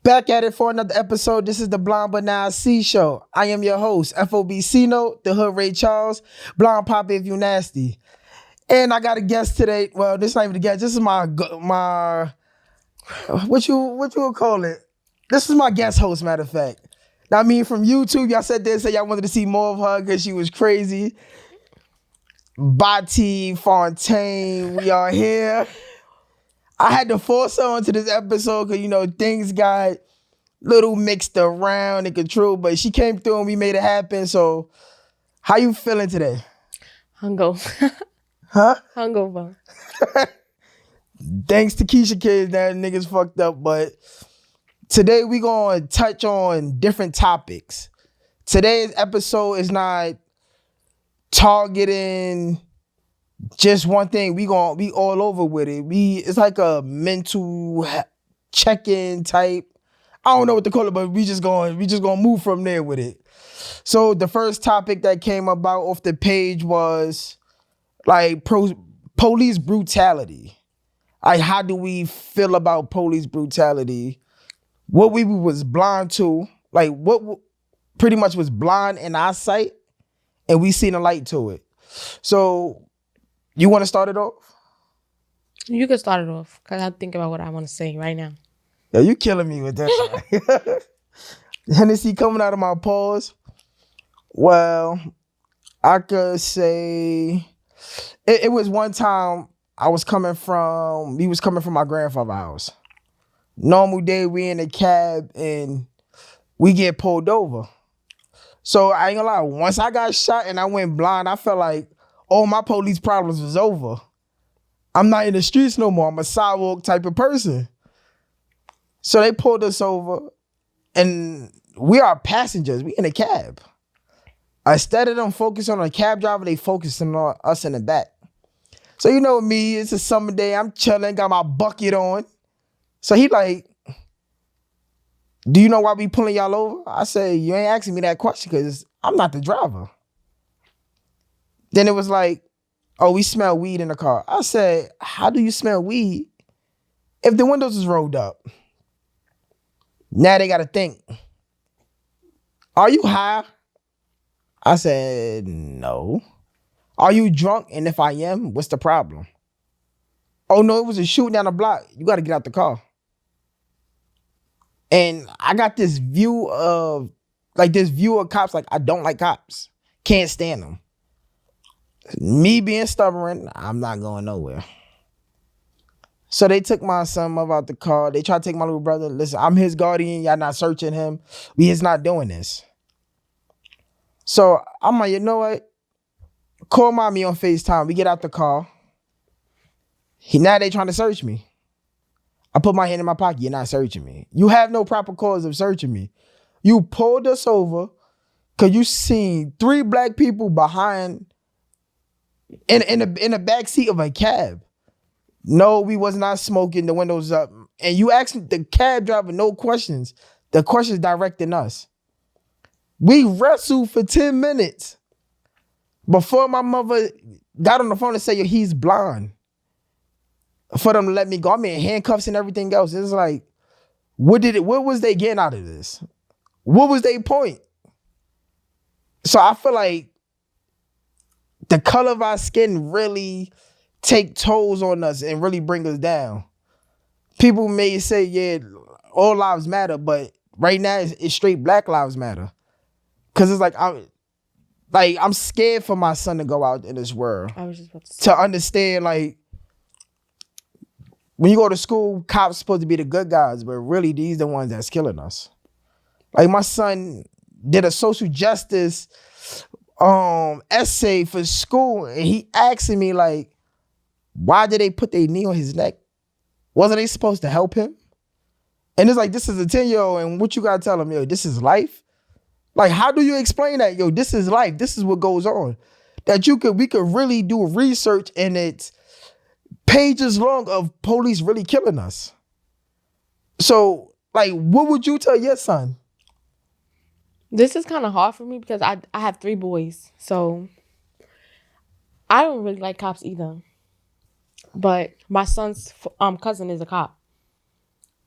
Back at it for another episode. This is the Blonde But Now C Show. I am your host, FOB Cnote, the Hood Ray Charles, Blonde Poppy if you nasty. And I got a guest today. Well, this is not even a guest. This is my what you would call it? This is my guest host, matter of fact. Now, I mean, from YouTube, y'all said y'all wanted to see more of her because she was crazy. Bati Fontaine, we are here. I had to force her onto this episode because, things got little mixed around and controlled, but she came through and we made it happen. So, how you feeling today? Hungover. Huh? Hungover. Thanks to Keisha kids, that niggas fucked up, but today we gonna touch on different topics. Today's episode is not targeting just one thing. We all over with it. It's like a mental check-in type. I don't know what to call it, but we just gonna move from there with it. So the first topic that came about off the page was like police brutality. Like, how do we feel about police brutality? What we was blind to, like what pretty much was blind in our sight, and we seen a light to it. So, you want to start it off? You can start it off because I think about what I want to say right now. Yo, you killing me with that. Hennessy coming out of my paws. Well, I could say it was one time we was coming from my grandfather's house. Normal day, we in a cab and we get pulled over. So I ain't gonna lie, once I got shot and I went blind, I felt like all my police problems was over. I'm not in the streets no more. I'm a sidewalk type of person. So they pulled us over and we are passengers. We in a cab. Instead of them focusing on the cab driver, they focusing on us in the back. So you know me, it's a summer day. I'm chilling, got my bucket on. So he like, do you know why we pulling y'all over? I said, you ain't asking me that question because I'm not the driver. Then it was like, oh, we smell weed in the car. I said, how do you smell weed if the windows is rolled up? Now they got to think, are you high? I said, no. Are you drunk? And if I am, what's the problem? Oh, no, it was a shooting down the block. You got to get out the car. And I got this view of cops, like I don't like cops. Can't stand them. Me being stubborn, I'm not going nowhere. So they took my son out the car. They tried to take my little brother. Listen, I'm his guardian. Y'all not searching him. We is not doing this. So I'm like, you know what? Call mommy on FaceTime. We get out the car. Now they trying to search me. I put my hand in my pocket. You're not searching me. You have no proper cause of searching me. You pulled us over because you seen 3 black people behind in the back seat of a cab. No, we was not smoking. The windows up. And you asked the cab driver no questions. The questions directing us. We wrestled for 10 minutes before my mother got on the phone and said, yo, he's blind. For them to let me go. I'm in handcuffs and everything else. It's like, what was they getting out of this? What was their point? So I feel like the color of our skin really take tolls on us and really bring us down. People may say, yeah, all lives matter, but right now it's straight Black Lives Matter. Cause it's like I'm scared for my son to go out in this world. I was just about to say. To understand, like, when you go to school, cops supposed to be the good guys, but really these the ones that's killing us. Like my son did a social justice essay for school, and he asking me like, why did they put their knee on his neck? Wasn't they supposed to help him? And it's like, this is a 10-year-old, and what you gotta tell him, yo, this is life? Like, how do you explain that? Yo, this is life. This is what goes on. That we could really do research, and it's pages long of police really killing us. So, like, what would you tell your son? This is kind of hard for me because I have 3 boys. So, I don't really like cops either. But my son's cousin is a cop.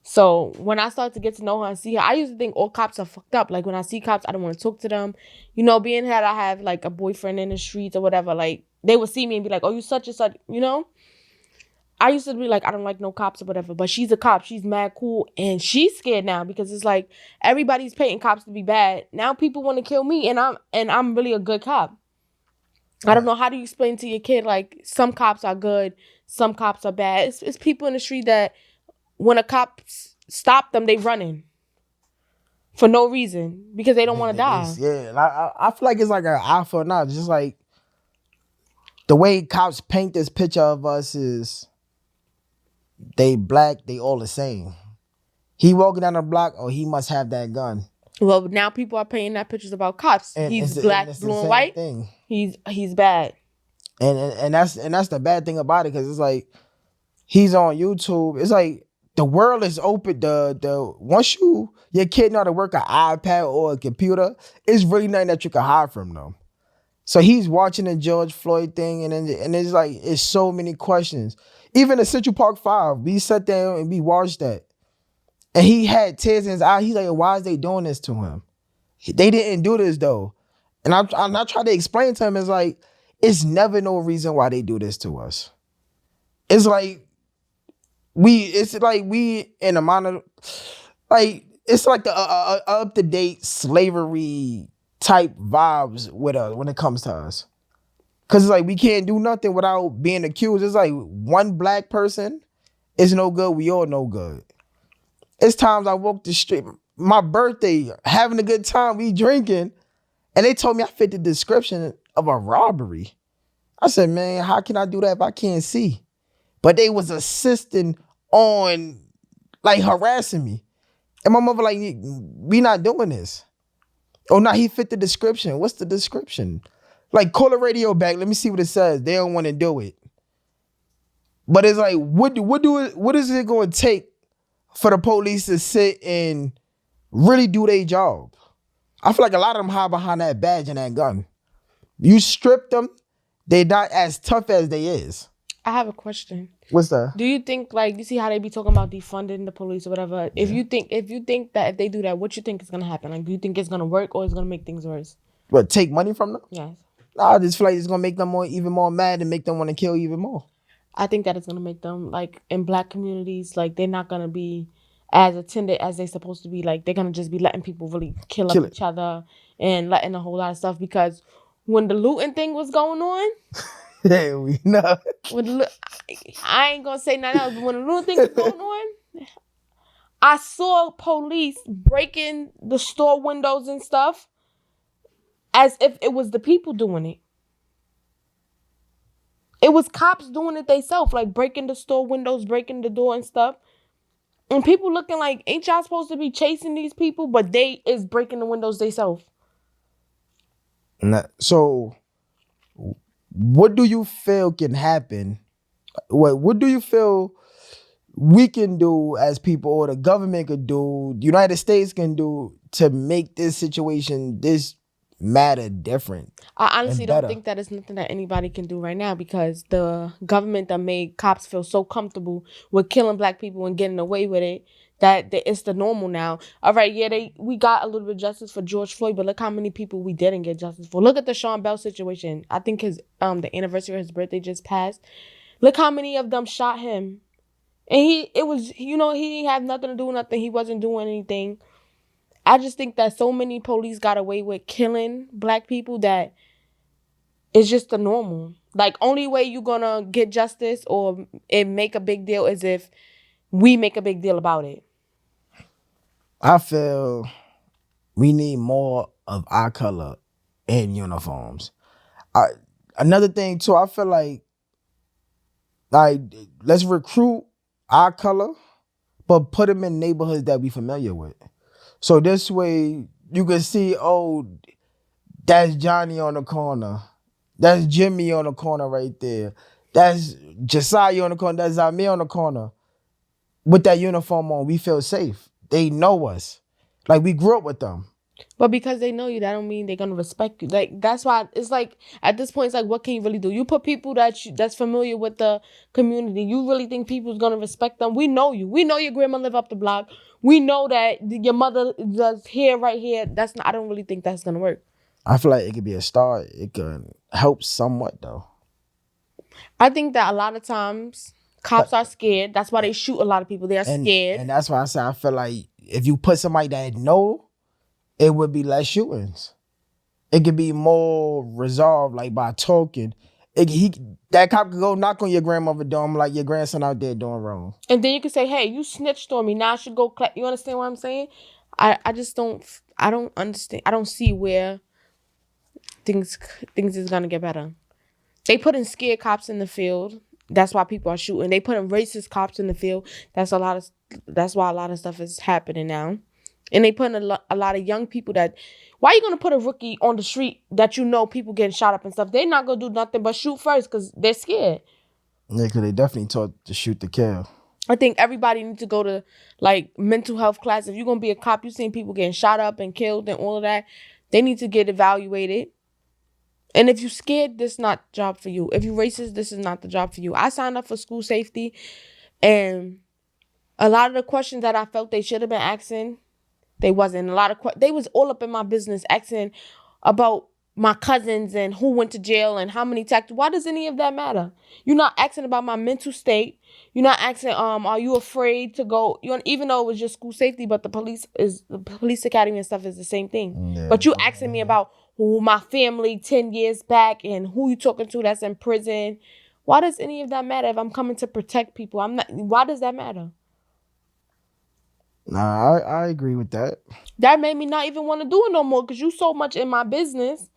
So when I started to get to know her and see her, I used to think all cops are fucked up. Like when I see cops, I don't want to talk to them. You know, being that I have like a boyfriend in the streets or whatever, like they would see me and be like, "Oh, you such and such," you know. I used to be like, I don't like no cops or whatever, but she's a cop. She's mad cool, and she's scared now because it's like everybody's painting cops to be bad. Now people want to kill me, and I'm really a good cop. I don't know how do you explain to your kid like some cops are good, some cops are bad. It's people in the street that when a cop stop them, they running for no reason because they don't want to die. Yeah, and I feel like it's like an eye for an eye. Just like the way cops paint this picture of us is they black, they all the same. He walking down the block, oh, he must have that gun. Well, now people are painting that pictures about cops. And he's black, blue, and white. Thing. He's bad. And that's the bad thing about it, because it's like he's on YouTube. It's like the world is open. The once your kid know how to work an iPad or a computer, it's really nothing that you can hide from them. So he's watching the George Floyd thing, and it's like it's so many questions. Even the Central Park 5, we sat there and we watched that. And he had tears in his eyes. He's like, why is they doing this to him? They didn't do this though. And I tried to explain to him, it's like, it's never no reason why they do this to us. It's like we in a minor, like it's like the up-to-date slavery type vibes with us when it comes to us. Cause it's like we can't do nothing without being accused. It's like one black person is no good. We all no good. It's times I walk the street, my birthday, having a good time, we drinking, and they told me I fit the description of a robbery. I said, man, how can I do that if I can't see? But they was assisting on like harassing me. And my mother like, we not doing this. Oh, no, he fit the description. What's the description? Like, call the radio back. Let me see what it says. They don't want to do it. But it's like, what is it going to take for the police to sit and really do their job? I feel like a lot of them hide behind that badge and that gun. You strip them, they're not as tough as they is. I have a question. What's that? Do you think, like, you see how they be talking about defunding the police or whatever? Yeah. If you think that if they do that, what you think is gonna happen? Like, do you think it's gonna work or it's gonna make things worse? What, take money from them? Yes. I just feel like it's gonna make them even more mad and make them want to kill even more. I think that it's gonna make them, like, in black communities, like, they're not gonna be as attended as they're supposed to be. Like, they're gonna just be letting people really kill up each other and letting a whole lot of stuff. Because when the looting thing was going on, yeah, we know. I ain't gonna say nothing else, but when the looting thing was going on, I saw police breaking the store windows and stuff as if it was the people doing it. It was cops doing it themselves, like breaking the store windows, breaking the door and stuff. And people looking like, ain't y'all supposed to be chasing these people? But they is breaking the windows themselves. So, what do you feel can happen? What do you feel we can do as people, or the government could do, the United States can do to make this situation, this matter different? I honestly don't think that it's nothing that anybody can do right now, because the government that made cops feel so comfortable with killing black people and getting away with it that it's the normal now. All right, yeah, we got a little bit of justice for George Floyd, but look how many people we didn't get justice for. Look at the Sean Bell situation. I think his the anniversary of his birthday just passed. Look how many of them shot him. And he didn't have nothing to do with nothing. He wasn't doing anything. I just think that so many police got away with killing black people that it's just the normal. Like, only way you gonna get justice or it make a big deal is if we make a big deal about it. I feel we need more of our color in uniforms. Another thing too, I feel like let's recruit our color, but put them in neighborhoods that we familiar with. So this way you can see, oh, that's Johnny on the corner. That's Jimmy on the corner right there. That's Josiah on the corner. That's Zamir on the corner. With that uniform on, we feel safe. They know us. Like, we grew up with them. But because they know you, that don't mean they're gonna respect you. Like that's why it's like at this point, it's like, what can you really do? You put people that's familiar with the community. You really think people's gonna respect them? We know you. We know your grandma live up the block. We know that your mother does here, right here. That's not. I don't really think that's gonna work. I feel like it could be a start. It could help somewhat though. I think that a lot of times cops are scared. That's why they shoot a lot of people. They are scared. And that's why I say I feel like if you put somebody that know, it would be less shootings. It could be more resolved, like by talking. That cop could go knock on your grandmother door and be like, your grandson out there doing wrong. And then you can say, hey, you snitched on me. Now I should go you understand what I'm saying? I just don't understand. I don't see where things is gonna get better. They putting scared cops in the field. That's why people are shooting. They putting racist cops in the field. That's why a lot of stuff is happening now. And they putting a lot of young people why are you going to put a rookie on the street that you know people getting shot up and stuff? They're not going to do nothing but shoot first because they're scared. Yeah, because they definitely taught to shoot to kill. I think everybody needs to go to like mental health class. If you're going to be a cop, you seen people getting shot up and killed and all of that. They need to get evaluated. And if you're scared, this is not the job for you. If you're racist, this is not the job for you. I signed up for school safety, and a lot of the questions that I felt they should have been asking, they wasn't. They was all up in my business asking about my cousins and who went to jail and how many taxes. Why does any of that matter? You're not asking about my mental state. You're not asking, are you afraid to go? Even though it was just school safety, but the police academy and stuff is the same thing. Yeah. But you asking me about who my family 10 years back and who you talking to that's in prison. Why does any of that matter if I'm coming to protect people? Why does that matter? Nah, I agree with that. That made me not even want to do it no more because you so much in my business.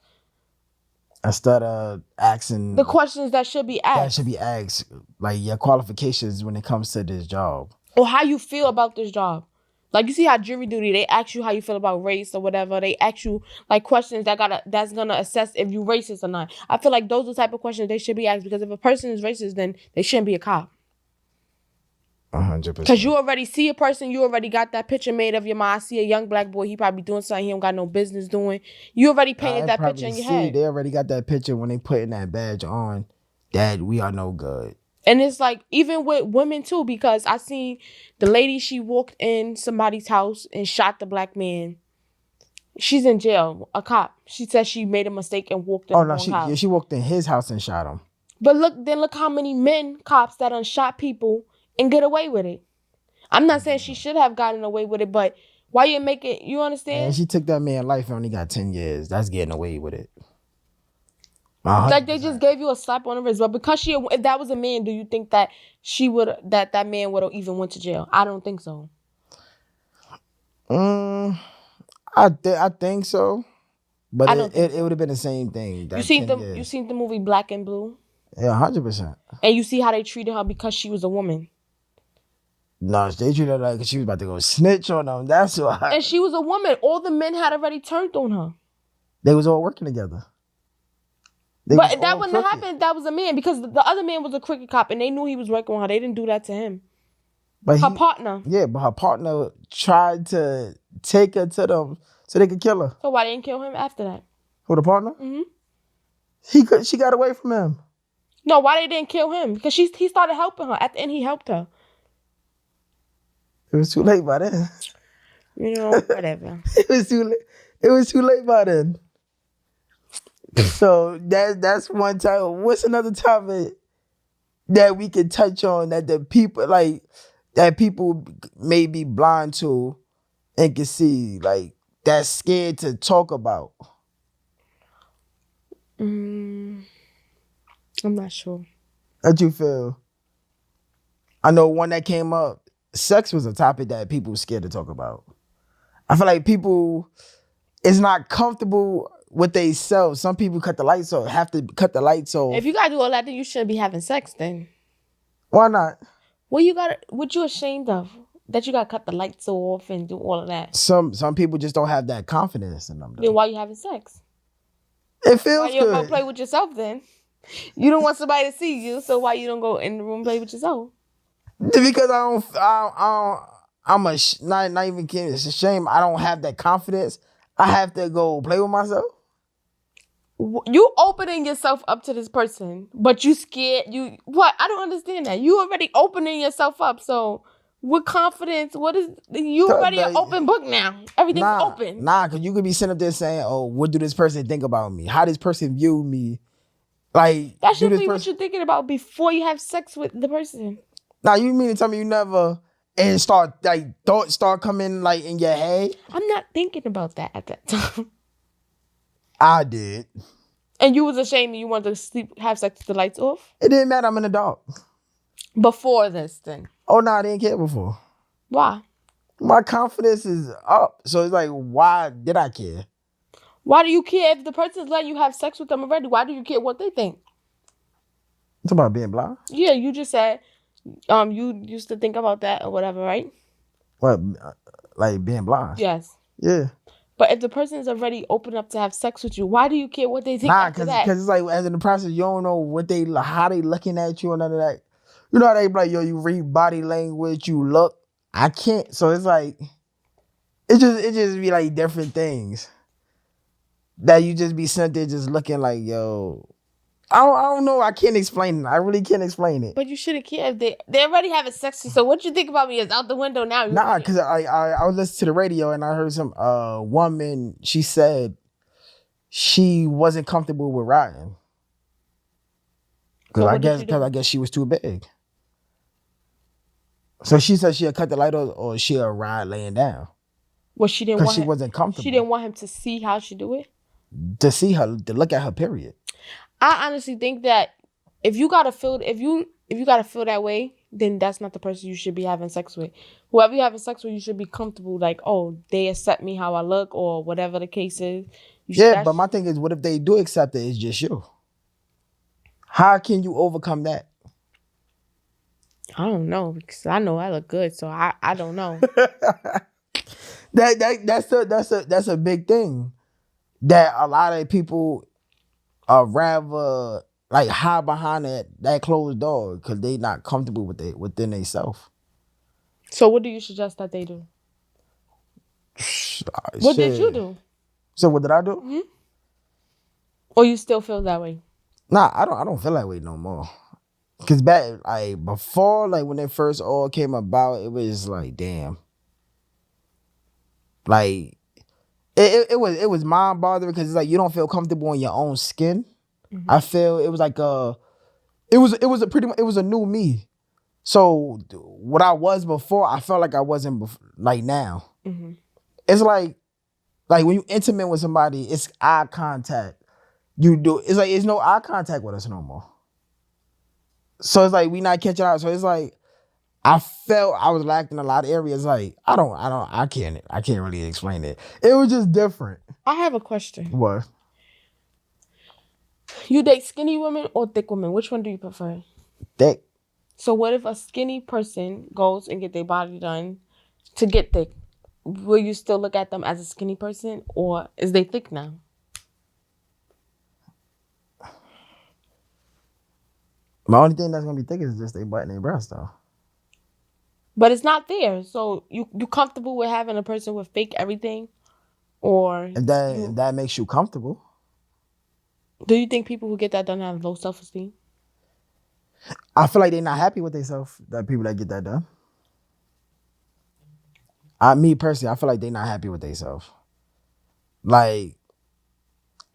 Instead of asking the questions that should be asked. That should be asked, like your qualifications when it comes to this job. Or how you feel about this job. Like you see how jury duty, they ask you how you feel about race or whatever. They ask you like questions that's gonna assess if you racist or not. I feel like those are the type of questions they should be asked because if a person is racist, then they shouldn't be a cop. 100%. Because you already see a person, you already got that picture made of your mind. I see a young black boy, he probably doing something he don't got no business doing. You already painted that picture in your head. They already got that picture when they putting that badge on that we are no good. And it's like, even with women too, because I seen the lady, she walked in somebody's house and shot the black man. She's in jail, a cop. She said she made a mistake and walked in the wrong house. Yeah, she walked in his house and shot him. But look how many men, cops that done shot people and get away with it. I'm not saying she should have gotten away with it, but why you make it, you understand? And she took that man's life and only got 10 years. That's getting away with it. 100%. Like they just gave you a slap on the wrist. But because if that was a man, do you think that that man would have even went to jail? I don't think so. I think so. But it would have been the same thing. You seen the movie Black and Blue? Yeah, 100%. And you see how they treated her because she was a woman. No, they treated her like she was about to go snitch on them. That's why. And she was a woman. All the men had already turned on her. They was all working together. But that wouldn't have happened. That was a man because the other man was a crooked cop and they knew he was working on her. They didn't do that to him. But her partner. Yeah, but her partner tried to take her to them so they could kill her. So why they didn't kill him after that? Who, the partner? Mm-hmm. She got away from him. No, why they didn't kill him? Because he started helping her. At the end, he helped her. It was too late by then. You know, whatever. It was too late by then. So that's one topic. What's another topic that we can touch on that people may be blind to and can see, like, that's scared to talk about? I'm not sure. How'd you feel? I know one that came up. Sex was a topic that people were scared to talk about. I feel like people is not comfortable with themselves. Some people cut the lights off, have to cut the lights off. If you gotta do all that, then you shouldn't be having sex then. Why not? What you ashamed of? That you gotta cut the lights off and do all of that? Some people just don't have that confidence in them. Then why you having sex? It feels good. Why you don't go play with yourself then? You don't want somebody to see you, so why you don't go in the room and play with yourself? Because I'm not even kidding. It's a shame I don't have that confidence. I have to go play with myself. You opening yourself up to this person, but you scared. You what? I don't understand that. You already opening yourself up. So with confidence, what is you already an open book now? Everything's open. Because you could be sitting up there saying, "Oh, what do this person think about me? How this person view me?" Like that should be what you're thinking about before you have sex with the person. Now you mean to tell me you never and thoughts start coming like in your head? I'm not thinking about that at that time. I did. And you was ashamed and you wanted to have sex with the lights off? It didn't matter. I'm in the dark. Before this, then. Oh no, I didn't care before. Why? My confidence is up, so it's like, why did I care? Why do you care if the person's letting you have sex with them already? Why do you care what they think? It's about being blind. Yeah, you just said you used to think about that or whatever, right? What, like being blind? Yes. Yeah. But if the person is already open up to have sex with you, why do you care what they think after that? Because it's like, as in the process, you don't know how they looking at you and none of that. You know how they be like, yo, you read body language, you look. I can't. So it's like, it just be like different things that you just be sitting there just looking like, yo, I don't know. I can't explain it. I really can't explain it. But you shouldn't care if they already having sex. So what you think about me is out the window now. Nah, because I was listening to the radio and I heard some woman, she said she wasn't comfortable with riding. Because I guess she was too big. So she said she'll cut the light on or she'll ride laying down. Well, she didn't want she wasn't comfortable. She didn't want him to see how she do it? To see her, to look at her, period. I honestly think that if you gotta feel that way, then that's not the person you should be having sex with. Whoever you're having sex with, you should be comfortable. Like, oh, they accept me how I look, or whatever the case is. But my thing is, what if they do accept it? It's just you. How can you overcome that? I don't know, because I know I look good, so I don't know. That's a big thing that a lot of people rather like hide behind that closed door because they not comfortable with it within themselves. So what do you suggest that they do? What did you do? So what did I do? Mm-hmm. Or you still feel that way? Nah, I don't feel that way no more. Cause back before, when it first all came about, it was like, damn. Like it was mind bothering because it's like you don't feel comfortable in your own skin. Mm-hmm. I feel it was like it was a new me. So what I was before, I felt like I wasn't like now. Mm-hmm. It's like when you intimate with somebody, it's eye contact. It's like it's no eye contact with us no more. So it's like we not catching out. So it's like I felt I was lacking in a lot of areas. Like I can't really explain it. It was just different. I have a question. What? You date skinny women or thick women? Which one do you prefer? Thick. So what if a skinny person goes and get their body done to get thick? Will you still look at them as a skinny person, or is they thick now? My only thing that's gonna be thick is just their butt and their breast, though. But it's not there. So you comfortable with having a person with fake everything, or if that makes you comfortable? Do you think people who get that done have low self-esteem? I feel like they're not happy with themselves. That people that get that done. Me personally, I feel like they're not happy with themselves. Like,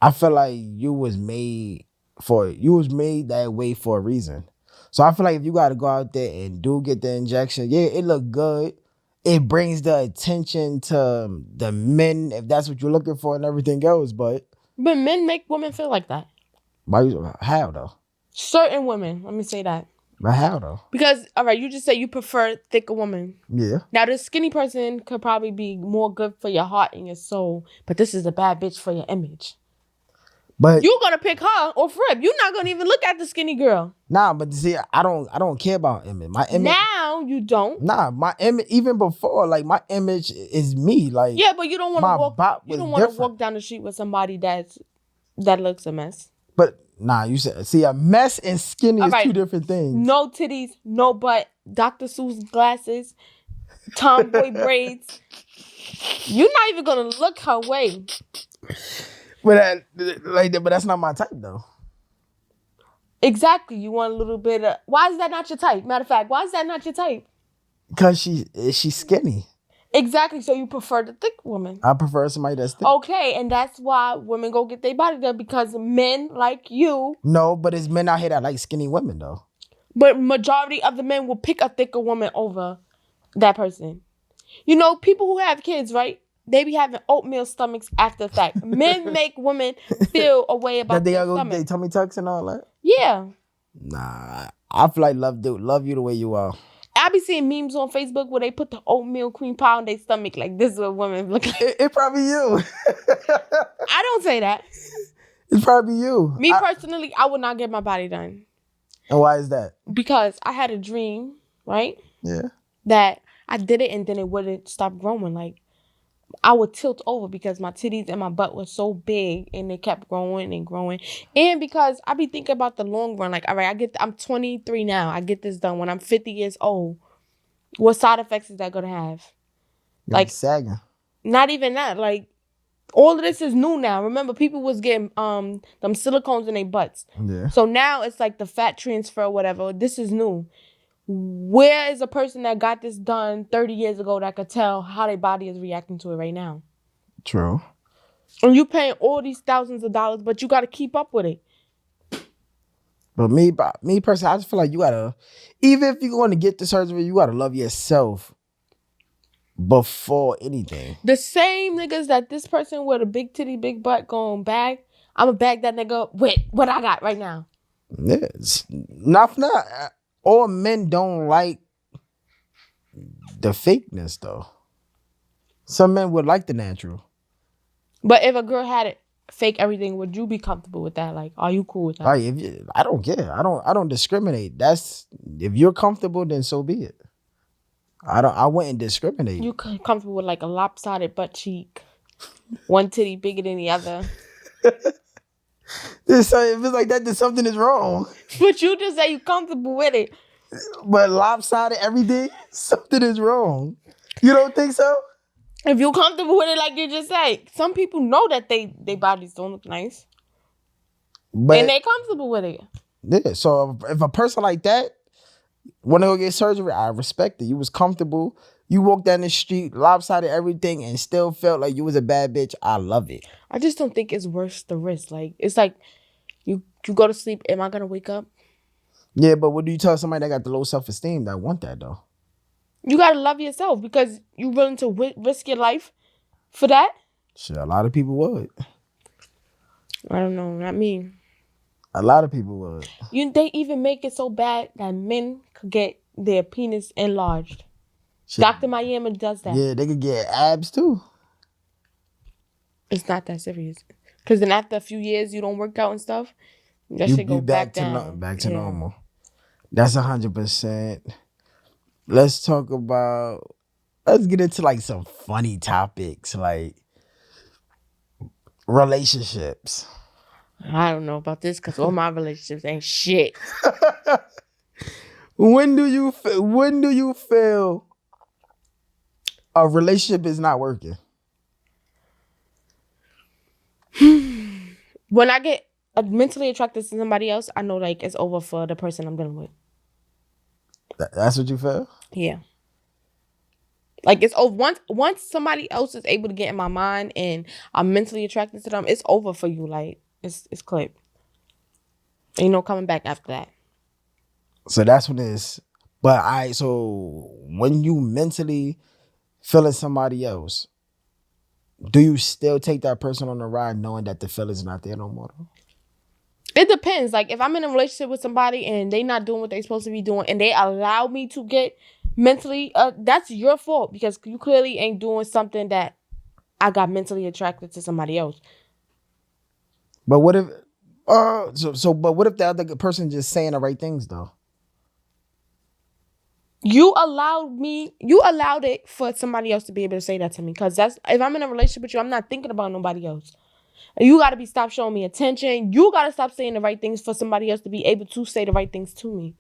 I feel like you was made that way for a reason. So I feel like if you got to go out there and get the injection, yeah, it look good. It brings the attention to the men if that's what you're looking for and everything else. But men make women feel like that. How though? Certain women. Let me say that. But how though? Because, all right, you just said you prefer thicker woman. Yeah. Now, this skinny person could probably be more good for your heart and your soul, but this is a bad bitch for your image. But you're gonna pick her or Frib. You're not gonna even look at the skinny girl. Nah, but see, I don't care about image. My image. Now you don't. Nah, my image. Even before, my image is me. Like, yeah, but you don't want to walk. You don't want to walk down the street with somebody that looks a mess. But nah, you said, see, a mess and skinny is two different things. No titties, no butt, Dr. Seuss glasses, tomboy braids, You're not even gonna look her way. But that's not my type though. Exactly. You want a little bit of. Why is that not your type? Matter of fact, why is that not your type? Because she's skinny. Exactly. So you prefer the thick woman. I prefer somebody that's thick. Okay, and that's why women go get their body done, because men like you. No, but it's men out here that like skinny women though. But majority of the men will pick a thicker woman over that person. You know, people who have kids, right? They be having oatmeal stomachs after the fact. Men make women feel a way about their stomach. They tummy tucks and all that? Yeah. Nah, I feel like love you the way you are. I be seeing memes on Facebook where they put the oatmeal cream pie on their stomach. Like, this is what women look like. It probably you. I don't say that. It's probably you. Me personally, I would not get my body done. And why is that? Because I had a dream, right? Yeah. That I did it and then it wouldn't stop growing. Like, I would tilt over because my titties and my butt were so big and they kept growing and growing. And because I be thinking about the long run. Like, all right, I'm 23 now. I get this done when I'm 50 years old. What side effects is that going to have? Like sagging. Not even that. Like, all of this is new now. Remember, people was getting them silicones in their butts. Yeah. So now it's like the fat transfer or whatever. This is new. Where is a person that got this done 30 years ago that could tell how their body is reacting to it right now? True. And you paying all these thousands of dollars, but you got to keep up with it. But me personally, I just feel like you gotta, even if you're going to get the surgery, you gotta love yourself before anything. The same niggas that this person with a big titty, big butt going bag, I'm going to bag that nigga with what I got right now. Yes. Not. All men don't like the fakeness, though. Some men would like the natural. But if a girl had it fake everything, would you be comfortable with that? Like, are you cool with that? I don't care. I don't discriminate. That's, if you're comfortable, then so be it. I wouldn't discriminate. You comfortable with like a lopsided butt cheek, one titty bigger than the other? If it's like that, then something is wrong. But you just say you comfortable with it. But lopsided everything, something is wrong. You don't think so? If you're comfortable with it, like you just say, some people know that they bodies don't look nice, and they comfortable with it. Yeah. So if a person like that want to go get surgery, I respect it. You was comfortable. You walked down the street, lopsided everything, and still felt like you was a bad bitch. I love it. I just don't think it's worth the risk. Like, it's like you go to sleep. Am I gonna wake up? Yeah, but what do you tell somebody that got the low self-esteem that want that though? You gotta love yourself because you willing to risk your life for that. Shit, a lot of people would. I don't know, not me. A lot of people would. They even make it so bad that men could get their penis enlarged. Shit. Dr. Miami does that. Yeah, they could get abs too. It's not that serious. Because then after a few years, you don't work out and stuff, that shit go back down. Back to normal. That's 100%. Let's get into like some funny topics, like relationships. I don't know about this because all my relationships ain't shit. When do you feel a relationship is not working? When I get mentally attracted to somebody else, I know like it's over for the person I'm dealing with. That's what you feel? Yeah. Like it's over. Once somebody else is able to get in my mind and I'm mentally attracted to them, it's over for you. Like it's clipped. Ain't no coming back after that. So that's what it is. But so when you mentally feeling somebody else, do you still take that person on the ride knowing that the feeling's not there no more? It depends. Like if I'm in a relationship with somebody and they not doing what they supposed to be doing and they allow me to get mentally, that's your fault because you clearly ain't doing something that I got mentally attracted to somebody else. But what if, but what if the other person just saying the right things though? You allowed it for somebody else to be able to say that to me. Because if I'm in a relationship with you, I'm not thinking about nobody else. You got to stop showing me attention. You got to stop saying the right things for somebody else to be able to say the right things to me.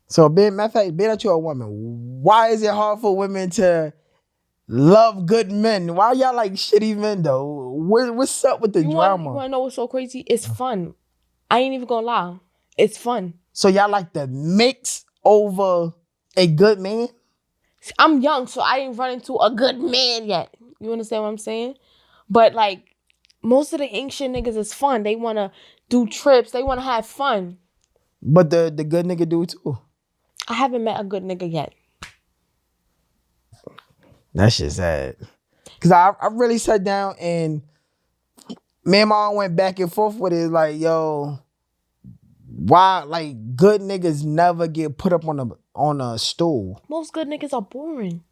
So, matter of fact, being that you're a woman, why is it hard for women to love good men. Why y'all like shitty men though? What's up with the drama? You wanna know what's so crazy? It's fun. I ain't even gonna lie. It's fun. So y'all like the mix over a good man? I'm young, so I ain't run into a good man yet. You understand what I'm saying? But like most of the ancient niggas is fun. They wanna do trips. They wanna have fun. But the good nigga do too. I haven't met a good nigga yet. That shit's sad. Cause I really sat down and me and mom went back and forth with it. Like, yo, why like good niggas never get put up on a stool? Most good niggas are boring.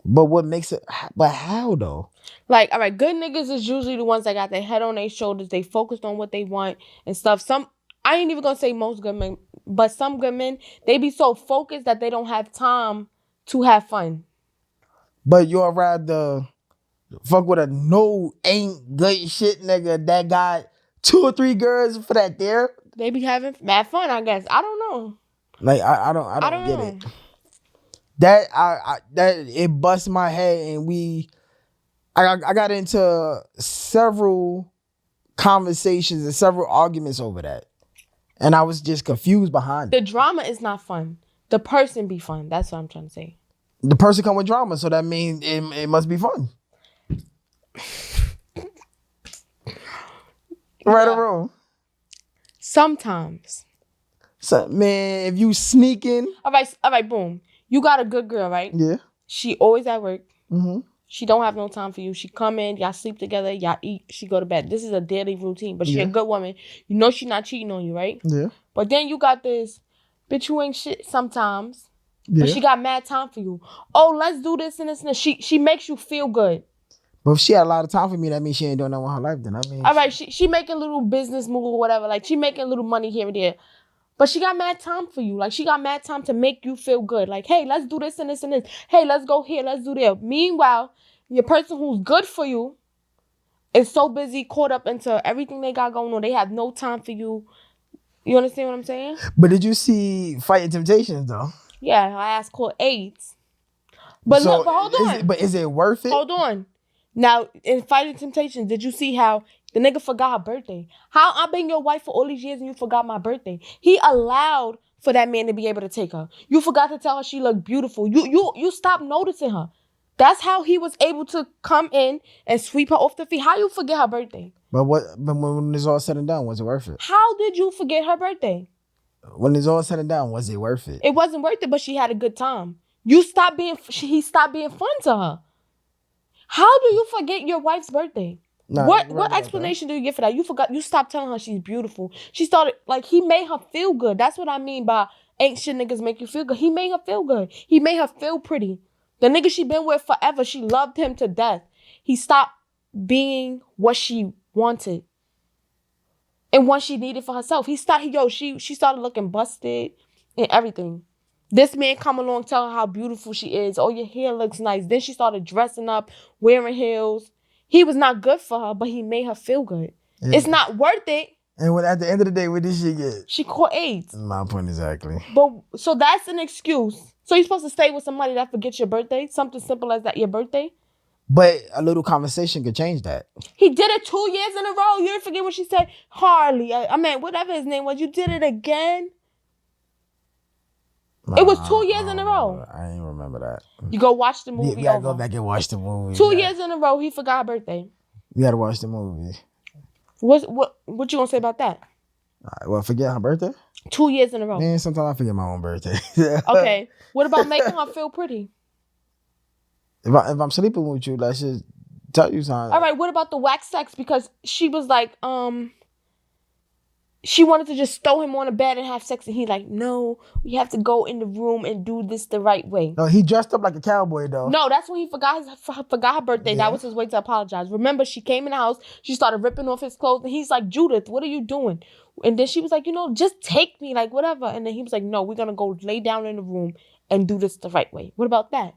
But what makes it? But how though? Like, all right, good niggas is usually the ones that got their head on their shoulders. They focused on what they want and stuff. I ain't even gonna say most good men, but some good men, they be so focused that they don't have time to have fun. But you'd rather fuck with a no ain't good shit nigga that got 2 or 3 girls for that there. They be having mad fun, I guess. I don't know. Like I don't get it. That it busts my head, and I got into several conversations and several arguments over that, and I was just confused behind it. The drama is not fun. The person be fun. That's what I'm trying to say. The person come with drama, so that means it must be fun. Right or wrong? Sometimes. So man, if you sneaking, all right, boom. You got a good girl, right? Yeah. She always at work. Mm-hmm. She don't have no time for you. She come in, y'all sleep together, y'all eat, she go to bed. This is a daily routine, but she a good woman. You know she not cheating on you, right? Yeah. But then you got this bitch who ain't shit sometimes. Yeah. But she got mad time for you. Oh, let's do this and this and this. She makes you feel good. But if she had a lot of time for me, that means she ain't doing that with her life then. I mean, all right, she making little business move or whatever. Like, she making little money here and there. But she got mad time for you. Like, she got mad time to make you feel good. Like, hey, let's do this and this and this. Hey, let's go here, let's do there. Meanwhile, your person who's good for you is so busy, caught up into everything they got going on. They have no time for you. You understand what I'm saying? But did you see Fighting Temptations though? Yeah, her ass caught AIDS. But so look, but hold on. Is it worth it? Hold on. Now, in Fighting Temptations, did you see how the nigga forgot her birthday? How I've been your wife for all these years and you forgot my birthday? He allowed for that man to be able to take her. You forgot to tell her she looked beautiful. You stopped noticing her. That's how he was able to come in and sweep her off the feet. How you forget her birthday? But when it's all said and done, was it worth it? How did you forget her birthday? When it's all said and done, was it worth it? It wasn't worth it, but she had a good time. He stopped being fun to her. How do you forget your wife's birthday? Nah, what explanation do you get for that? You forgot. You stopped telling her she's beautiful. She started, like, he made her feel good. That's what I mean by ain't shit niggas make you feel good. He made her feel good. He made her feel pretty. The nigga she been with forever, she loved him to death. He stopped being what she wanted and what she needed for herself. She started looking busted and everything. This man come along, tell her how beautiful she is. Oh, your hair looks nice. Then she started dressing up, wearing heels. He was not good for her, but he made her feel good. Yeah. It's not worth it. And at the end of the day, what did she get? She caught AIDS. My point exactly. But so that's an excuse. So you're supposed to stay with somebody that forgets your birthday? Something simple as that, your birthday? But a little conversation could change that. He did it 2 years in a row. You didn't forget what she said? Harley. I mean, whatever his name was. You did it again? It was 2 years in a row. I ain't remember that. You go watch the movie. You gotta go back and watch the movie. 2 years in a row, he forgot her birthday. You gotta watch the movie. What you gonna say about that? Well, forget her birthday? 2 years in a row. Man, sometimes I forget my own birthday. Okay. What about making her feel pretty? If I'm sleeping with you, I should tell you something. All right, what about the wax sex? Because she was like, she wanted to just throw him on a bed and have sex, and he like, no, we have to go in the room and do this the right way. No, he dressed up like a cowboy though. No, that's when he forgot her birthday. Yeah. That was his way to apologize. Remember, she came in the house, she started ripping off his clothes, and he's like, Judith, what are you doing? And then she was like, just take me, like whatever. And then he was like, no, we're gonna go lay down in the room and do this the right way. What about that?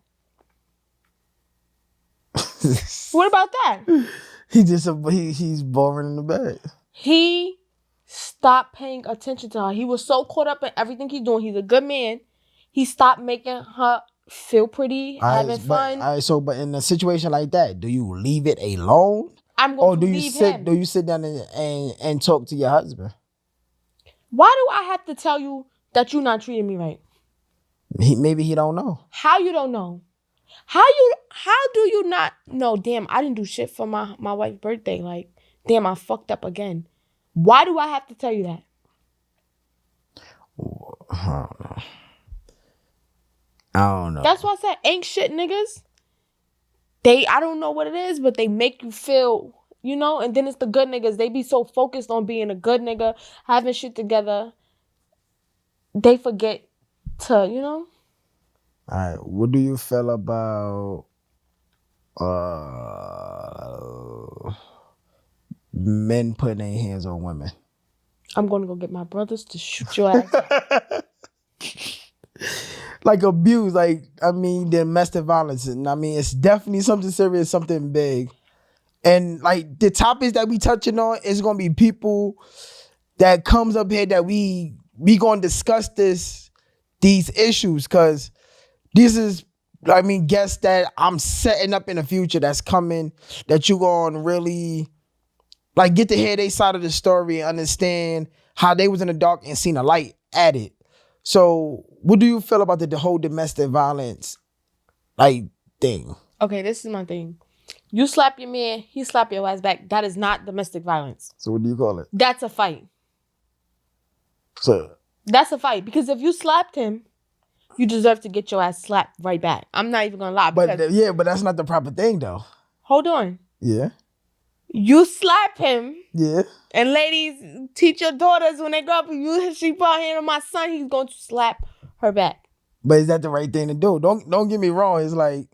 What about that? He's boring in the bed. He stopped paying attention to her. He was so caught up in everything he's doing. He's a good man. He stopped making her feel pretty, having fun. All right, so but in a situation like that, do you leave it alone? I'm going to leave him. Do you sit down and talk to your husband? Why do I have to tell you that you're not treating me right? Maybe he don't know. How you don't know? How do you not know? Damn, I didn't do shit for my wife's birthday. Like, damn, I fucked up again. Why do I have to tell you that? I don't know. That's why I said ain't shit niggas. I don't know what it is, but they make you feel, you know, and then it's the good niggas. They be so focused on being a good nigga, having shit together. They forget to, you know. All right, what do you feel about men putting their hands on women? I'm going to go get my brothers to shoot your ass. Like abuse, like, I mean, domestic violence. And I mean, it's definitely something serious, something big. And like the topics that we touching on is going to be people that comes up here that we going to discuss these issues, because this is, I mean, guess that I'm setting up in the future that's coming, that you going to really like get to hear their side of the story and understand how they was in the dark and seen a light at it. So what do you feel about the whole domestic violence like thing? Okay, this is my thing. You slap your man, he slap your ass back. That is not domestic violence. So what do you call it? That's a fight. So that's a fight, because if you slapped him, you deserve to get your ass slapped right back. I'm not even gonna lie. But that's not the proper thing though. Hold on. Yeah. You slap him. Yeah. And ladies, teach your daughters when they grow up, she put her hand on my son, he's going to slap her back. But is that the right thing to do? Don't get me wrong. It's like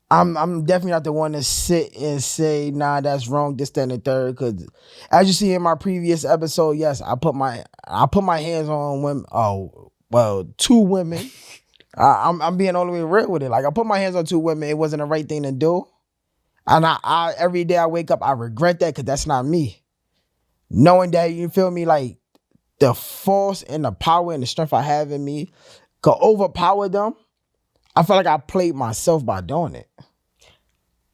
I'm definitely not the one to sit and say, nah, that's wrong, this, that, and the third. Because as you see in my previous episode, yes, I put my hands on women. Oh, well, 2 women. I'm being all the way real with it. Like, I put my hands on 2 women. It wasn't the right thing to do. And I every day I wake up, I regret that, because that's not me. Knowing that, you feel me, like the force and the power and the strength I have in me could overpower them. I feel like I played myself by doing it.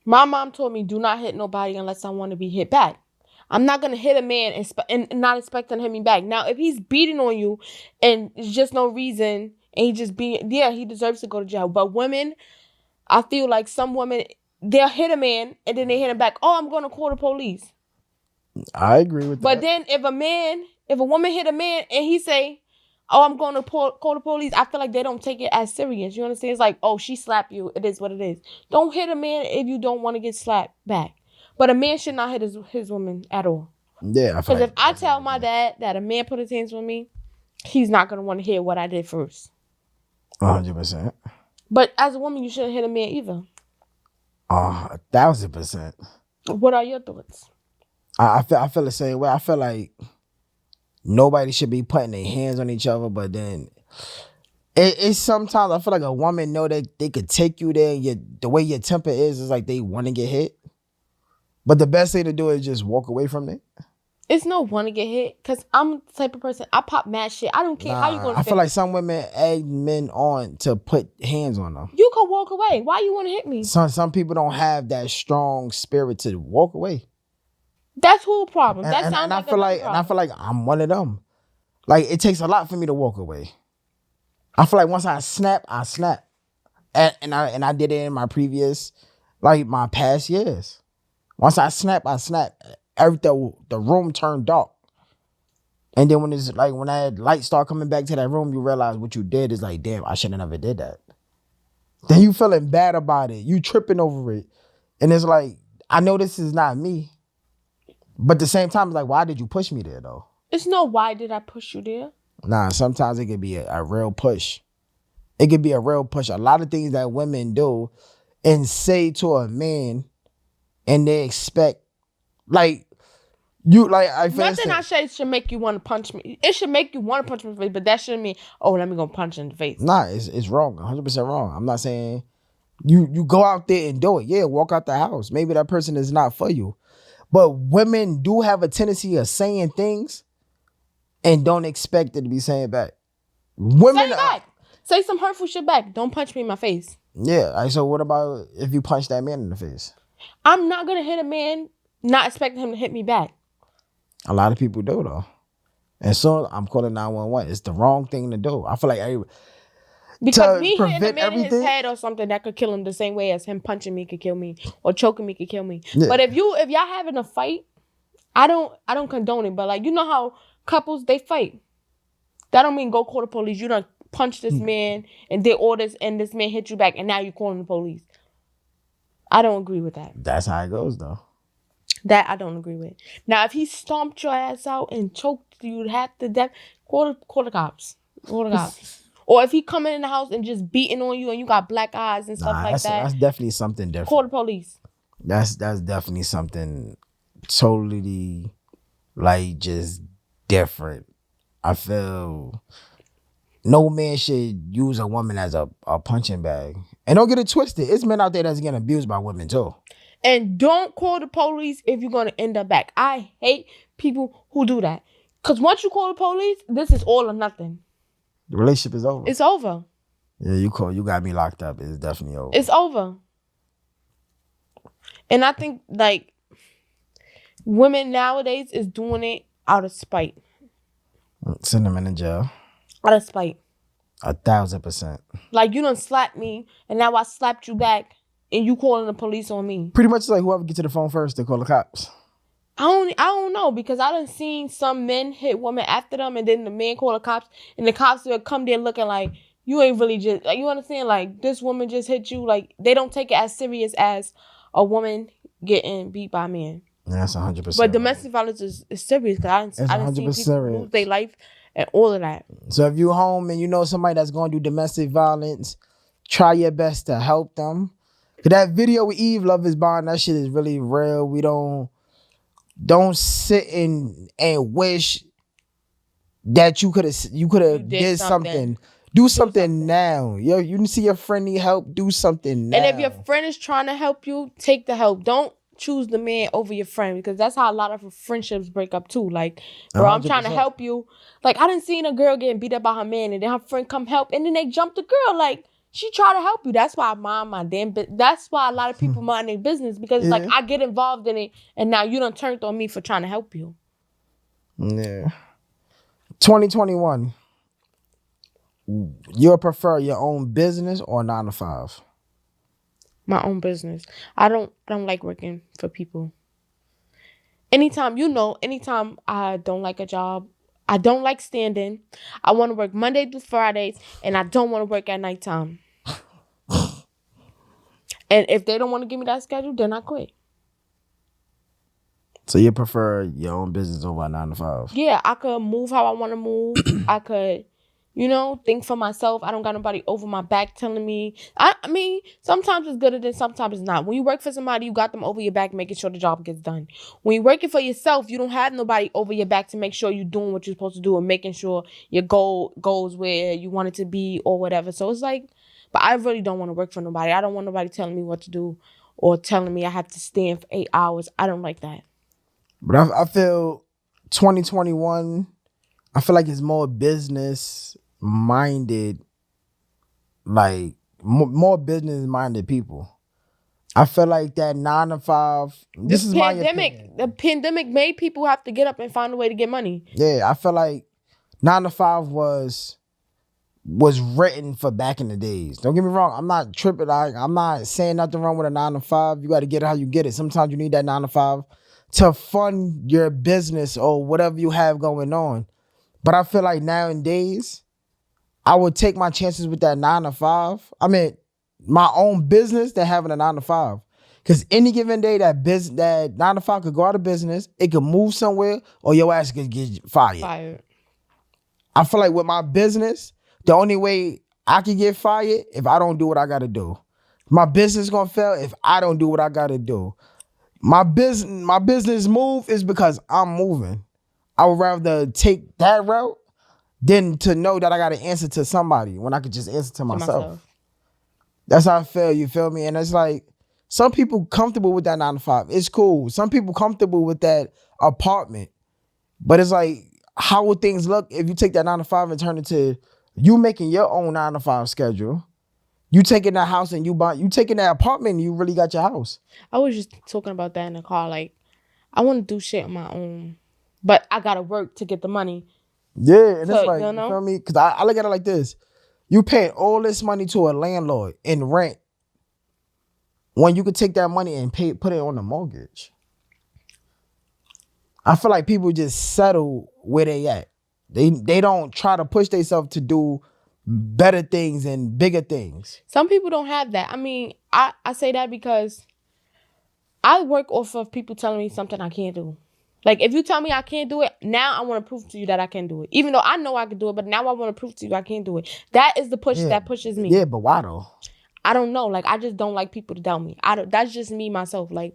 My mom told me, do not hit nobody unless I want to be hit back. I'm not going to hit a man and not expecting him to hit me back. Now, if he's beating on you and it's just no reason and he just being, yeah, he deserves to go to jail. But women, I feel like some women, they'll hit a man and then they hit him back. Oh, I'm going to call the police. I agree with that. But then if a woman hit a man and he say, oh, I'm going to call the police, I feel like they don't take it as serious. You understand? It's like, oh, she slapped you. It is what it is. Don't hit a man if you don't want to get slapped back. But a man should not hit his woman at all. Yeah. Because if I tell my dad that a man put his hands on me, he's not going to want to hear what I did first. 100%. But as a woman, you shouldn't hit a man either. 1,000%. What are your thoughts? I feel the same way. I feel like nobody should be putting their hands on each other, but then it's sometimes I feel like a woman know that they could take you there. The way your temper is like they want to get hit, but the best thing to do is just walk away from it. It's no want to get hit, because I'm the type of person, I pop mad shit. I don't care how you going to I feel like some women egg men on to put hands on them. You can walk away. Why you want to hit me? Some people don't have that strong spirit to walk away. That's who problem. That sounds and like I feel like I'm one of them. Like, it takes a lot for me to walk away. I feel like once I snap, I snap. And I did it in my previous, like my past years. Once I snap, I snap. Everything, the room turned dark. And then when that light start coming back to that room, you realize what you did is like, damn, I should have never did that. Then you feeling bad about it. You tripping over it. And it's like, I know this is not me. But at the same time, it's like, why did you push me there, though? It's no why did I push you there? Nah, sometimes it could be a real push. It could be a real push. A lot of things that women do and say to a man, and they expect, like, you, like, nothing I say should make you want to punch me. It should make you want to punch me in the face, but that shouldn't mean, oh, let me go punch you in the face. Nah, it's wrong. 100% wrong. I'm not saying you go out there and do it. Yeah, walk out the house. Maybe that person is not for you. But women do have a tendency of saying things and don't expect it to be saying back. Women, say back. Say some hurtful shit back. Don't punch me in my face. Yeah. Like, so what about if you punch that man in the face? I'm not gonna hit a man, not expecting him to hit me back. A lot of people do though. And so I'm calling 911. It's the wrong thing to do. I feel like because to me hitting a prevent man in his everything. head or something that could kill him the same way as him punching me could kill me or choking me could kill me. Yeah. But if y'all having a fight, I don't condone it. But like, you know how couples they fight. That don't mean go call the police. You done punch this man and did all this and this man hit you back and now you calling the police. I don't agree with that. That's how it goes though. That I don't agree with. Now, if he stomped your ass out and choked you half to death, call the cops. Call the cops. Or if he coming in the house and just beating on you and you got black eyes and stuff like that. That's definitely something different. Call the police. That's definitely something totally like just different. I feel no man should use a woman as a punching bag. And don't get it twisted. It's men out there that's getting abused by women too. And don't call the police if you're going to end up back. I hate people who do that. Because once you call the police, this is all or nothing. The relationship is over. It's over. Yeah, you got me locked up. It's definitely over. It's over. And I think, like, women nowadays is doing it out of spite. Send them in jail. Out of spite. 1,000%. Like, you done slapped me, and now I slapped you back, and you calling the police on me. Pretty much like whoever gets to the phone first, they call the cops. I don't know, because I done seen some men hit women after them, and then the men call the cops, and the cops will come there looking like, you ain't really just, like, you understand? Like, this woman just hit you. Like, they don't take it as serious as a woman getting beat by a man. Yeah, that's 100%. But domestic violence is serious, because I done seen people lose their life and all of that. So if you're home and you know somebody that's going to do domestic violence, try your best to help them. Cause that video with Eve, Love is Blind, that shit is really real. We don't sit and wish that you could have did something. Do something now. Yo, you see your friend need help, do something now. And if your friend is trying to help you, take the help. Don't choose the man over your friend, because that's how a lot of friendships break up too. Like, bro, 100%. I'm trying to help you. Like, I done seen a girl getting beat up by her man, and then her friend come help, and then they jump the girl. Like, she try to help you. That's why I mind my damn business. That's why a lot of people mind their business, because like, I get involved in it, and now you done turned on me for trying to help you. Yeah. 2021. You'll prefer your own business or 9 to 5? My own business. I don't like working for people. Anytime I don't like a job, I don't like standing. I want to work Monday through Fridays, and I don't want to work at nighttime. And if they don't want to give me that schedule, then I quit. So you prefer your own business over 9 to 5? Yeah, I could move how I want to move. I could, think for myself. I don't got nobody over my back telling me. I mean, sometimes it's good and then sometimes it's not. When you work for somebody, you got them over your back making sure the job gets done. When you're working for yourself, you don't have nobody over your back to make sure you're doing what you're supposed to do and making sure your goal goes where you want it to be or whatever. So it's like, but I really don't want to work for nobody. I don't want nobody telling me what to do or telling me I have to stand for 8 hours. I don't like that. But I feel 2021, I feel like it's more business minded, like more business minded people. I feel like that 9 to 5. This is my opinion. The pandemic made people have to get up and find a way to get money. Yeah, I feel like 9 to 5 was written for back in the days. Don't get me wrong. I'm not tripping. I'm not saying nothing wrong with a 9 to 5. You got to get it how you get it. Sometimes you need that 9 to 5 to fund your business or whatever you have going on. But I feel like nowadays, I would take my chances with that 9 to 5. I mean, my own business than having a 9 to 5. Because any given day, that 9 to 5 could go out of business, it could move somewhere, or your ass could get fired. I feel like with my business, the only way I can get fired if I don't do what I got to do. My business gonna fail if I don't do what I got to do. My business move is because I'm moving. I would rather take that route than to know that I got to answer to somebody when I could just answer to myself. That's how I feel, you feel me? And it's like, some people comfortable with that 9 to 5. It's cool. Some people comfortable with that apartment. But it's like, how would things look if you take that 9 to 5 and turn it to You making your own 9 to 5 schedule. You taking that house and you taking that apartment and you really got your house. I was just talking about that in the car. Like, I want to do shit on my own, but I gotta work to get the money. Yeah, and So, it's like, you you know? feel me? Because I look at it like this. You paying all this money to a landlord in rent when you could take that money and put it on the mortgage. I feel like people just settle where they at. They don't try to push themselves to do better things and bigger things. Some people don't have that. I mean, I say that because I work off of people telling me something I can't do. Like, if you tell me I can't do it, now I want to prove to you that I can do it. Even though I know I can do it, but now I want to prove to you I can't do it. That is the push that pushes me. Yeah, but why though? I don't know. Like, I just don't like people to doubt me. That's just me, myself. Like,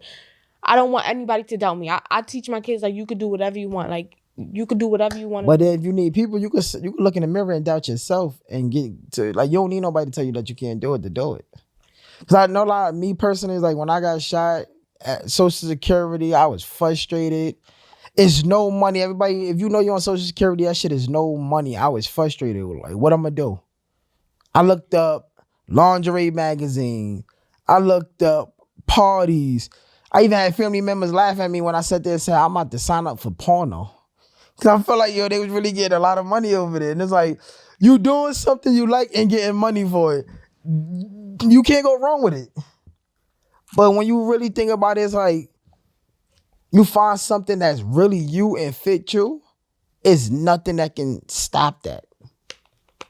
I don't want anybody to doubt me. I teach my kids, like, you could do whatever you want. Like, you could do whatever you want. But if you need people, you could look in the mirror and doubt yourself and get to, like, you don't need nobody to tell you that you can't do it to do it. Because I know, like, me personally, like, when I got shot at Social Security, I was frustrated. It's no money. Everybody, if you know you're on Social Security, that shit is no money. I was frustrated. Like, what I'm going to do? I looked up lingerie magazine. I looked up parties. I even had family members laugh at me when I sat there and said, I'm about to sign up for porno. Because I felt like, they was really getting a lot of money over there. And it's like, you doing something you like and getting money for it. You can't go wrong with it. But when you really think about it, it's like, you find something that's really you and fit you, it's nothing that can stop that.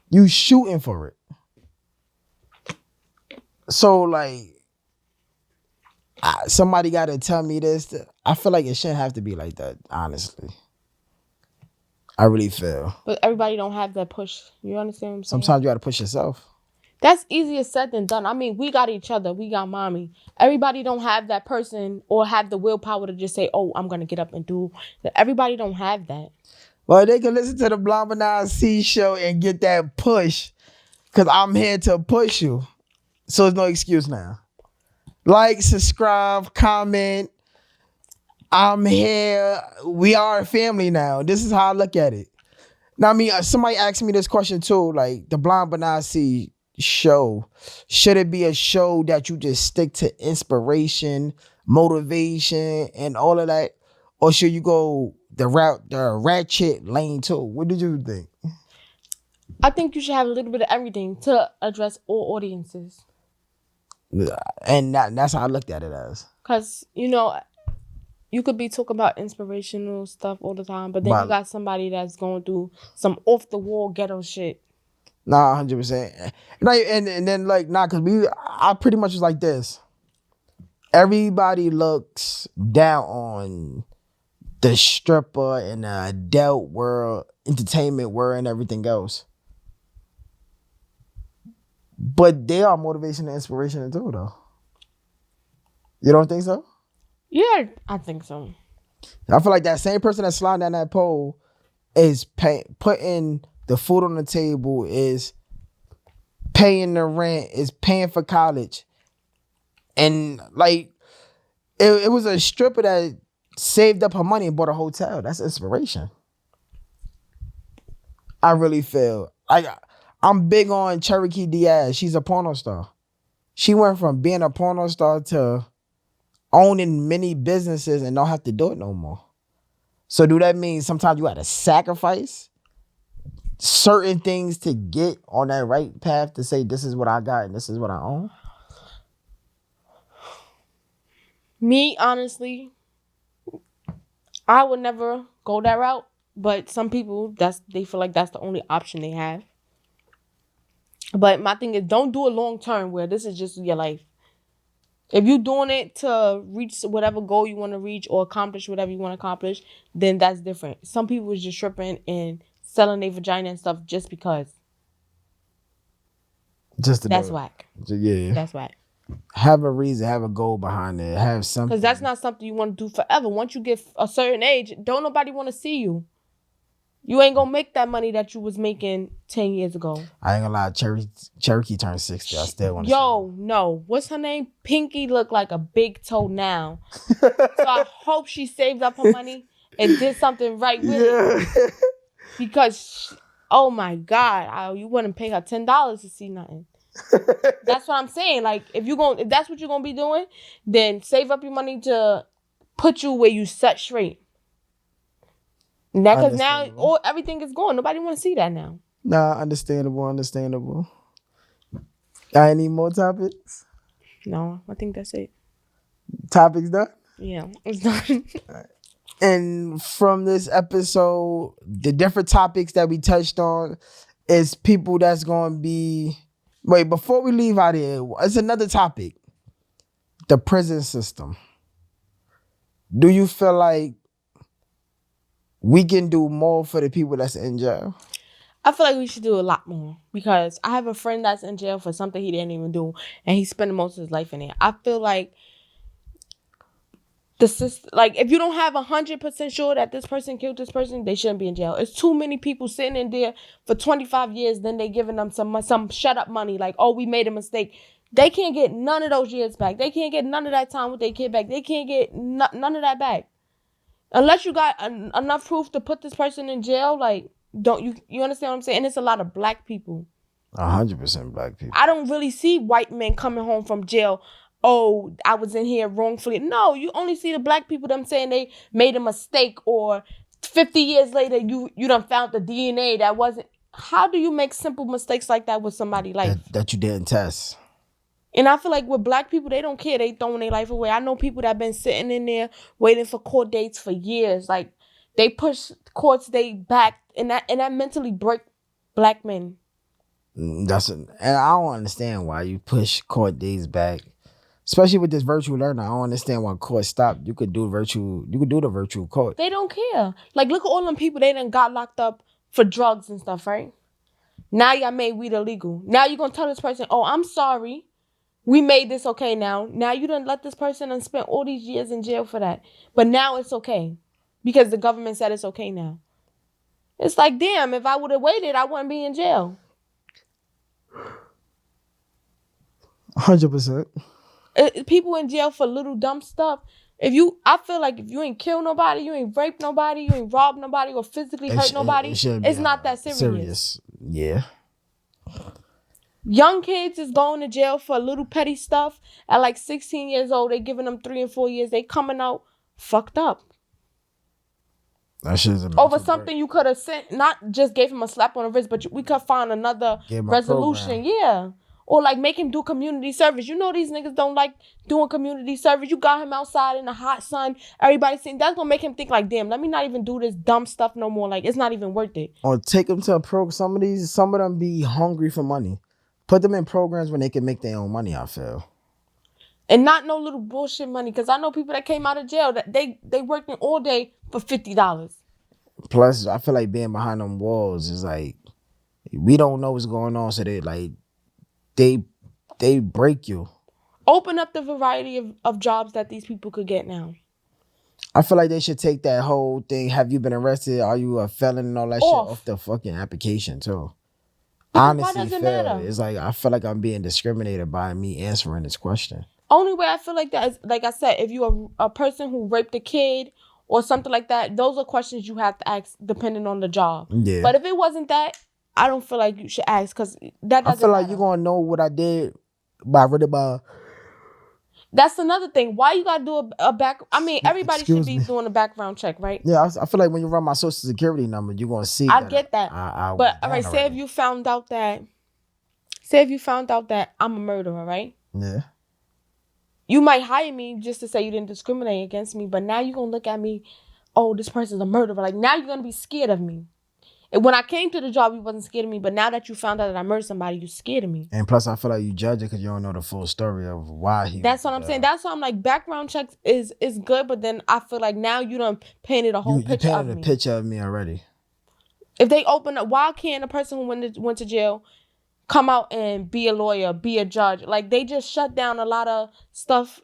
You shooting for it. So, like, somebody got to tell me this. I feel like it shouldn't have to be like that, honestly. I really feel. But everybody don't have that push. You understand what I'm saying? Sometimes you got to push yourself. That's easier said than done. I mean, we got each other. We got mommy. Everybody don't have that person or have the willpower to just say, oh, I'm going to get up and do. Everybody don't have that. Well, they can listen to the BBNIC show and get that push because I'm here to push you. So there's no excuse now. Like, subscribe, comment. I'm here. We are a family now. This is how I look at it. Now, I mean, somebody asked me this question too, like the BBNIC show, should it be a show that you just stick to inspiration, motivation, and all of that, or should you go the ratchet lane too? What did you think? I think you should have a little bit of everything to address all audiences. And that's how I looked at it as. Because, you could be talking about inspirational stuff all the time, but then you got somebody that's going through some off-the-wall ghetto shit. Nah, 100%. And then, like, because I pretty much was like this. Everybody looks down on the stripper and the adult world, entertainment world, and everything else. But they are motivation and inspiration too, though. You don't think so? Yeah, I think so. I feel like that same person that's sliding down that pole is putting the food on the table, is paying the rent, is paying for college. And, like, it was a stripper that saved up her money and bought a hotel. That's inspiration. I really feel. Like, I'm big on Cherokee Diaz. She's a porno star. She went from being a porno star to owning many businesses and don't have to do it no more. So do that mean sometimes you got to sacrifice certain things to get on that right path to say this is what I got and this is what I own? Me, honestly, I would never go that route. But some people, they feel like that's the only option they have. But my thing is, don't do it long term where this is just your life. If you're doing it to reach whatever goal you want to reach or accomplish whatever you want to accomplish, then that's different. Some people is just tripping and selling their vagina and stuff just because. That's whack. Yeah. That's whack. Have a reason, have a goal behind it, have something. Because that's not something you want to do forever. Once you get a certain age, don't nobody want to see you. You ain't gonna make that money that you was making 10 years ago. I ain't gonna lie, Cherokee turned 60. I still want to see. No. What's her name? Pinky looked like a big toe now. So I hope she saved up her money and did something right with it. Because Oh my God, you wouldn't pay her $10 to see nothing. That's what I'm saying. Like, if that's what you're gonna be doing, then save up your money to put you where you set straight. Because now everything is gone. Nobody want to see that now. Nah, understandable. Got any more topics? No, I think that's it. Topics done? Yeah, it's done. And from this episode, the different topics that we touched on is people that's going to be... Wait, before we leave out here, it's another topic. The prison system. Do you feel like we can do more for the people that's in jail? I feel like we should do a lot more because I have a friend that's in jail for something he didn't even do, and he's spending most of his life in there. I feel like the system, like if you don't have 100% sure that this person killed this person, they shouldn't be in jail. It's too many people sitting in there for 25 years, then they giving them some shut up money, like, oh, we made a mistake. They can't get none of those years back. They can't get none of that time with their kid back. They can't get none of that back unless you got enough proof to put this person in jail. Like, don't you understand what I'm saying? And it's a lot of black people. 100% black people. I don't really see white men coming home from jail. Oh, I was in here wrongfully. No, you only see the black people, them saying they made a mistake, or 50 years later you done found the DNA that wasn't. How do you make simple mistakes like that with somebody's life? That you didn't test. And I feel like with black people, they don't care. They throwing their life away. I know people that been sitting in there waiting for court dates for years. Like, they push court's date back, and that mentally break black men. And I don't understand why you push court days back, especially with this virtual learning. I don't understand why court stopped. You could do the virtual court. They don't care. Like, look at all them people they done got locked up for drugs and stuff, right? Now y'all made weed illegal. Now you're gonna tell this person, oh, I'm sorry. We made this okay now. Now you done let this person and spent all these years in jail for that. But now it's okay. Because the government said it's okay now. It's like, damn, if I would have waited, I wouldn't be in jail. 100%. People in jail for little dumb stuff. I feel like if you ain't kill nobody, you ain't rape nobody, you ain't rob nobody, or physically hurt nobody, it's not that serious. Yeah. Young kids is going to jail for little petty stuff. At like 16 years old, they giving them 3 and 4 years. They coming out fucked up. That shit's over something you could have sent, not just gave him a slap on the wrist, but we could find another resolution. Yeah. Or like make him do community service. You know these niggas don't like doing community service. You got him outside in the hot sun. Everybody seeing that's gonna make him think like, damn, let me not even do this dumb stuff no more. Like, it's not even worth it. Or take them to a program. Some of them be hungry for money. Put them in programs when they can make their own money, I feel. And not no little bullshit money. Because I know people that came out of jail that they working all day for $50. Plus, I feel like being behind them walls is like, we don't know what's going on. So they break you. Open up the variety of jobs that these people could get now. I feel like they should take that whole thing, have you been arrested? Are you a felon and all that shit off the fucking application too. Honestly, it's like I feel like I'm being discriminated by me answering this question. Only way I feel like that is, like I said, if you're a person who raped a kid or something like that, those are questions you have to ask depending on the job. Yeah. But if it wasn't that, I don't feel like you should ask because that doesn't I feel like you're going to know what I did by reading about. That's another thing. Why you gotta do a back? I mean, everybody should be doing a background check, right? Yeah, I feel like when you run my social security number, you're gonna see. I get that. But all right, say if you found out that I'm a murderer, right? Yeah. You might hire me just to say you didn't discriminate against me, but now you're gonna look at me, oh, this person's a murderer. Like, now you're gonna be scared of me. And when I came to the job, you wasn't scared of me, but now that you found out that I murdered somebody, you scared of me. And plus, I feel like you judge it because you don't know the full story of why he. That's what I'm saying. That's why I'm like, background checks is good, but then I feel like now you done painted a whole picture of me. You painted a picture of me already. If they open up, why can't a person who went to jail come out and be a lawyer, be a judge? Like, they just shut down a lot of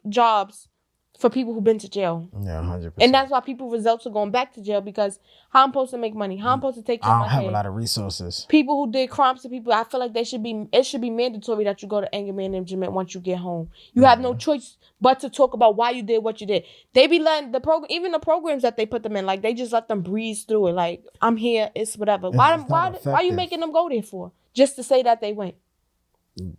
jobs for people who've been to jail. Yeah, 100%. And that's why people results are going back to jail, because how I'm supposed to make money? How I'm supposed to take care of I my don't have kid? a lot of resources. People who did crimes to people, I feel like it should be mandatory that you go to anger management once you get home. You have no choice but to talk about why you did what you did. They be letting even the programs that they put them in, like they just let them breeze through it. Like, I'm here, it's whatever. Why you making them go there for? Just to say that they went.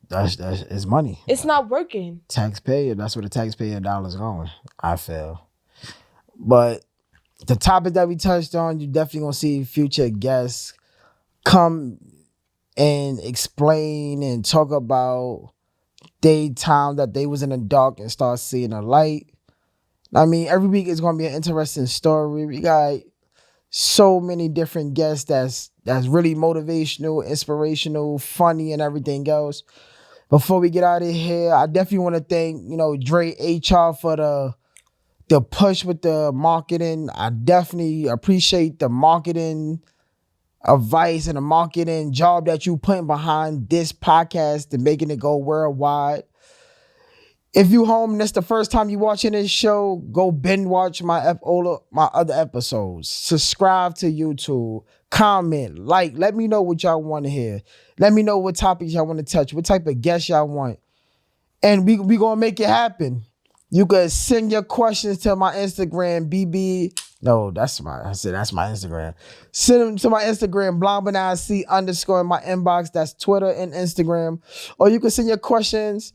That's it's money. It's not working. Taxpayer, that's where the taxpayer dollar's going, I feel. But the topic that we touched on, you definitely gonna see future guests come and explain and talk about they time that they was in the dark and start seeing the light. I mean, every week is gonna be an interesting story. We got so many different guests that's really motivational, inspirational, funny, and everything else. Before we get out of here, I definitely want to thank, Dre HR for the push with the marketing. I definitely appreciate the marketing advice and the marketing job that you putting behind this podcast and making it go worldwide. If you home and it's the first time you watching this show, go binge watch my other episodes. Subscribe to YouTube. Comment, let me know what y'all want to hear. Let me know what topics y'all want to touch, what type of guests y'all want. And we gonna make it happen. You could send your questions to my Instagram, that's my Instagram. Send them to my Instagram, BBNIC _ in my inbox. That's Twitter and Instagram. Or you can send your questions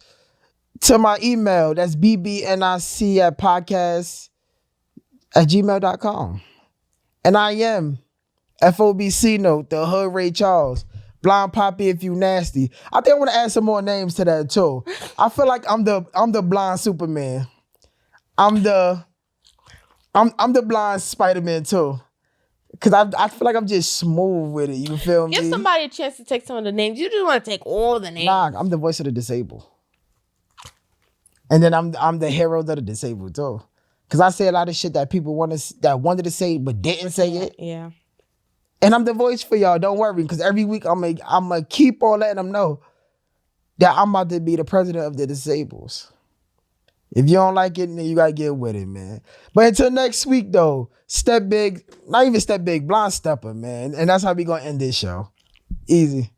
to my email. That's bbnic@podcast@gmail.com. And I am FOBC Note, the Hood Ray Charles. Blind Poppy if you nasty. I think I want to add some more names to that too. I feel like I'm the blind Superman. I'm the blind Spider-Man too. Cause I feel like I'm just smooth with it. You feel me? Give somebody a chance to take some of the names. You just want to take all the names. Nah, I'm the voice of the disabled. And then I'm the hero of the disabled too. Cause I say a lot of shit that people wanted to say but didn't say it. Yeah. And I'm the voice for y'all. Don't worry, because every week I'm gonna keep on letting them know that I'm about to be the president of the disables. If you don't like it, then you gotta get with it, man. But until next week, though, step big, not even step big, blind stepper, man. And that's how we gonna end this show. Easy.